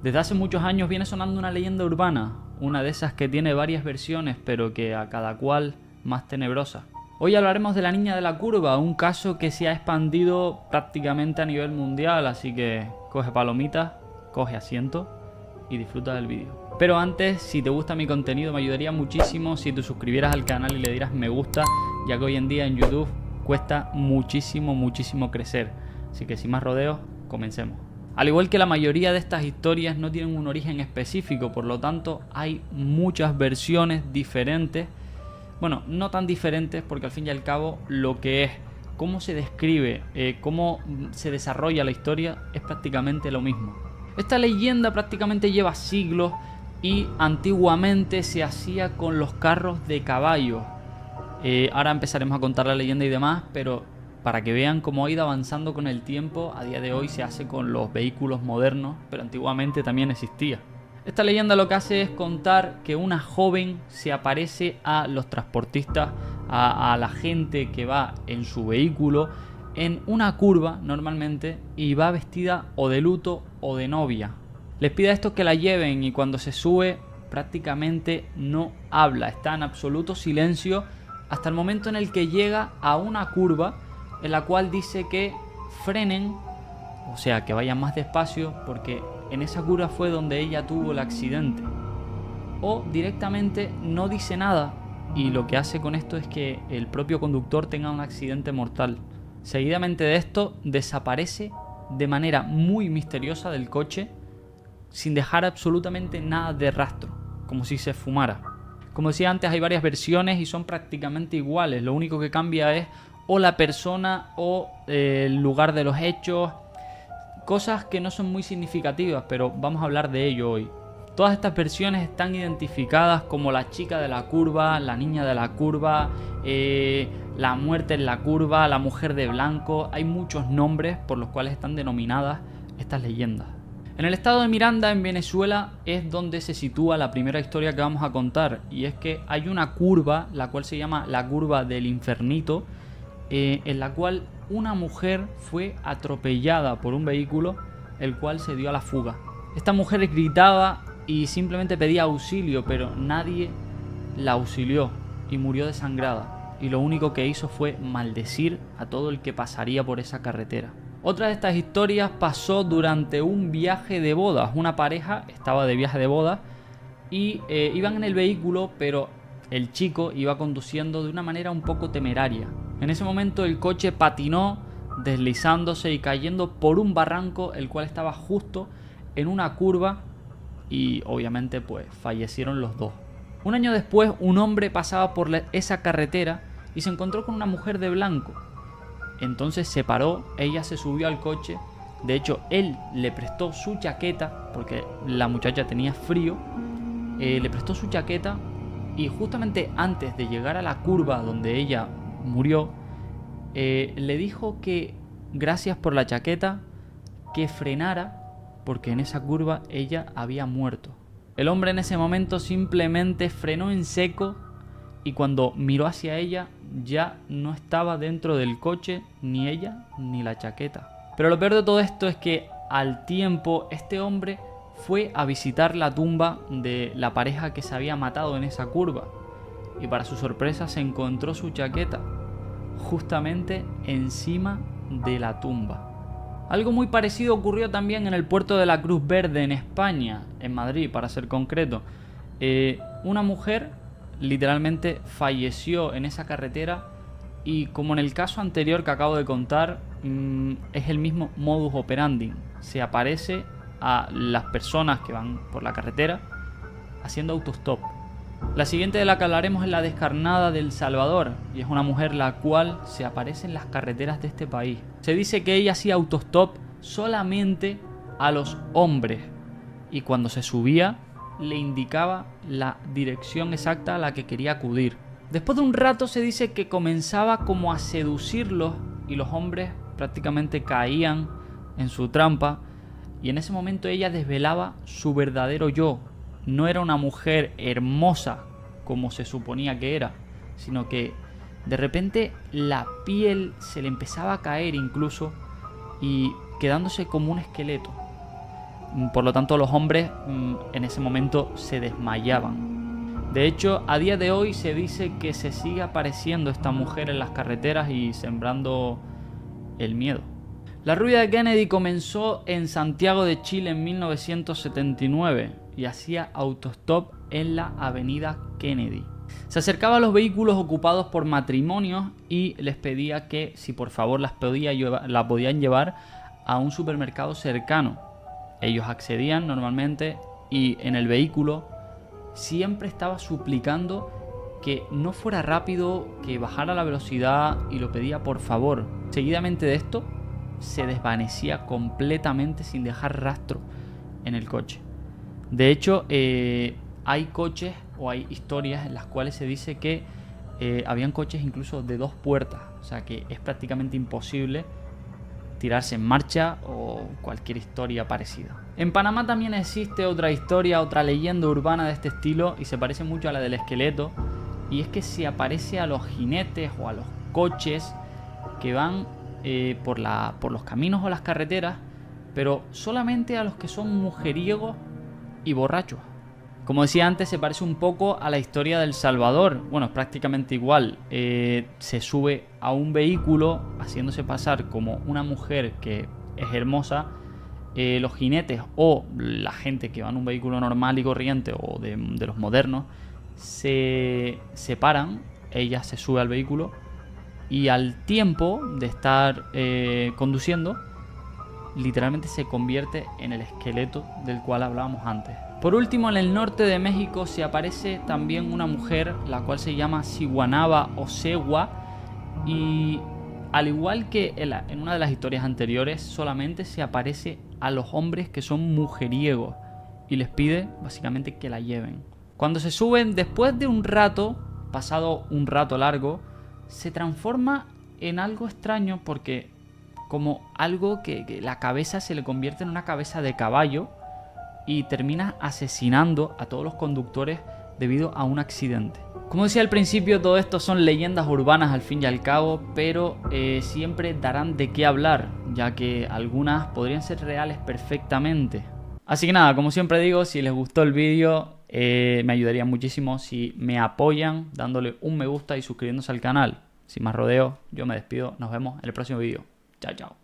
Desde hace muchos años viene sonando una leyenda urbana, una de esas que tiene varias versiones, pero que a cada cual más tenebrosa. Hoy hablaremos de la niña de la curva, un caso que se ha expandido prácticamente a nivel mundial, así que coge palomitas, coge asiento y disfruta del vídeo. Pero antes, si te gusta mi contenido, me ayudaría muchísimo si te suscribieras al canal y le dieras me gusta, ya que hoy en día en YouTube cuesta muchísimo crecer. Así que sin más rodeos, comencemos. Al igual que la mayoría de estas historias no tienen un origen específico, por lo tanto hay muchas versiones diferentes. Bueno, no tan diferentes porque al fin y al cabo lo que es, cómo se describe, cómo se desarrolla la historia es prácticamente lo mismo. Esta leyenda prácticamente lleva siglos y antiguamente se hacía con los carros de caballo. Ahora empezaremos a contar la leyenda y demás, pero para que vean cómo ha ido avanzando con el tiempo, a día de hoy se hace con los vehículos modernos, pero antiguamente también existía. Esta leyenda lo que hace es contar que una joven se aparece a los transportistas, a la gente que va en su vehículo, en una curva normalmente, y va vestida o de luto o de novia. Les pide a estos que la lleven y cuando se sube prácticamente no habla, está en absoluto silencio hasta el momento en el que llega a una curva en la cual dice que frenen, o sea que vayan más despacio porque en esa curva fue donde ella tuvo el accidente. O directamente no dice nada y lo que hace con esto es que el propio conductor tenga un accidente mortal. Seguidamente de esto desaparece de manera muy misteriosa del coche sin dejar absolutamente nada de rastro, como si se fumara. Como decía antes, hay varias versiones y son prácticamente iguales. Lo único que cambia es o la persona o el lugar de los hechos. Cosas que no son muy significativas, pero vamos a hablar de ello hoy. Todas estas versiones están identificadas como la chica de la curva, la niña de la curva, la muerte en la curva, la mujer de blanco. Hay muchos nombres por los cuales están denominadas estas leyendas. En el estado de Miranda, en Venezuela, es donde se sitúa la primera historia que vamos a contar. Y es que hay una curva, la cual se llama la curva del Infernito, en la cual una mujer fue atropellada por un vehículo, el cual se dio a la fuga. Esta mujer gritaba y simplemente pedía auxilio, pero nadie la auxilió y murió desangrada. Y lo único que hizo fue maldecir a todo el que pasaría por esa carretera. Otra de estas historias pasó durante un viaje de bodas. Una pareja estaba de viaje de bodas y iban en el vehículo, pero el chico iba conduciendo de una manera un poco temeraria. En ese momento el coche patinó, deslizándose y cayendo por un barranco, el cual estaba justo en una curva y obviamente pues fallecieron los dos. Un año después un hombre pasaba por esa carretera y se encontró con una mujer de blanco. Entonces se paró, ella se subió al coche, de hecho él le prestó su chaqueta porque la muchacha tenía frío, le prestó su chaqueta y justamente antes de llegar a la curva donde ella murió, le dijo que gracias por la chaqueta, que frenara porque en esa curva ella había muerto. El hombre en ese momento simplemente frenó en seco y cuando miró hacia ella ya no estaba dentro del coche ni ella ni la chaqueta. Pero lo peor de todo esto es que al tiempo este hombre fue a visitar la tumba de la pareja que se había matado en esa curva y para su sorpresa se encontró su chaqueta justamente encima de la tumba. Algo muy parecido ocurrió también en el puerto de la Cruz Verde en España, en Madrid para ser concreto. Una mujer literalmente falleció en esa carretera y como en el caso anterior que acabo de contar, es el mismo modus operandi. Se aparece a las personas que van por la carretera haciendo autostop. La siguiente de la que hablaremos es la descarnada del Salvador y es una mujer la cual se aparece en las carreteras de este país. Se dice que ella hacía autostop solamente a los hombres y cuando se subía le indicaba la dirección exacta a la que quería acudir. Después de un rato se dice que comenzaba como a seducirlos y los hombres prácticamente caían en su trampa y en ese momento ella desvelaba su verdadero yo. No era una mujer hermosa como se suponía que era, sino que de repente la piel se le empezaba a caer incluso y quedándose como un esqueleto. Por lo tanto, los hombres en ese momento se desmayaban. De hecho, a día de hoy se dice que se sigue apareciendo esta mujer en las carreteras y sembrando el miedo. La rubia de Kennedy comenzó en Santiago de Chile en 1979 y hacía autostop en la avenida Kennedy. Se acercaba a los vehículos ocupados por matrimonios y les pedía que si por favor la podían llevar a un supermercado cercano. Ellos accedían normalmente y en el vehículo siempre estaba suplicando que no fuera rápido, que bajara la velocidad y lo pedía por favor. Seguidamente de esto se desvanecía completamente sin dejar rastro en el coche. De hecho, hay coches o hay historias en las cuales se dice que habían coches incluso de 2 puertas, o sea que es prácticamente imposible tirarse en marcha o cualquier historia parecida. En Panamá también existe otra historia, otra leyenda urbana de este estilo y se parece mucho a la del esqueleto, y es que se aparece a los jinetes o a los coches que van por los caminos o las carreteras, pero solamente a los que son mujeriegos y borrachos. Como decía antes, se parece un poco a la historia del Salvador. Bueno, es prácticamente igual. Se sube a un vehículo haciéndose pasar como una mujer que es hermosa. Los jinetes o la gente que va en un vehículo normal y corriente o de los modernos se separan. Ella se sube al vehículo y al tiempo de estar conduciendo, literalmente se convierte en el esqueleto del cual hablábamos antes. Por último, en el norte de México se aparece también una mujer, la cual se llama Siguanaba o Segua, y al igual que en una de las historias anteriores, solamente se aparece a los hombres que son mujeriegos y les pide básicamente que la lleven. Cuando se suben, después de un rato, pasado un rato largo, se transforma en algo extraño porque como algo que la cabeza se le convierte en una cabeza de caballo y termina asesinando a todos los conductores debido a un accidente. Como decía al principio, todo esto son leyendas urbanas al fin y al cabo, pero siempre darán de qué hablar, ya que algunas podrían ser reales perfectamente. Así que nada, como siempre digo, si les gustó el vídeo, me ayudaría muchísimo si me apoyan dándole un me gusta y suscribiéndose al canal. Sin más rodeo, yo me despido, nos vemos en el próximo vídeo. Chao, chao.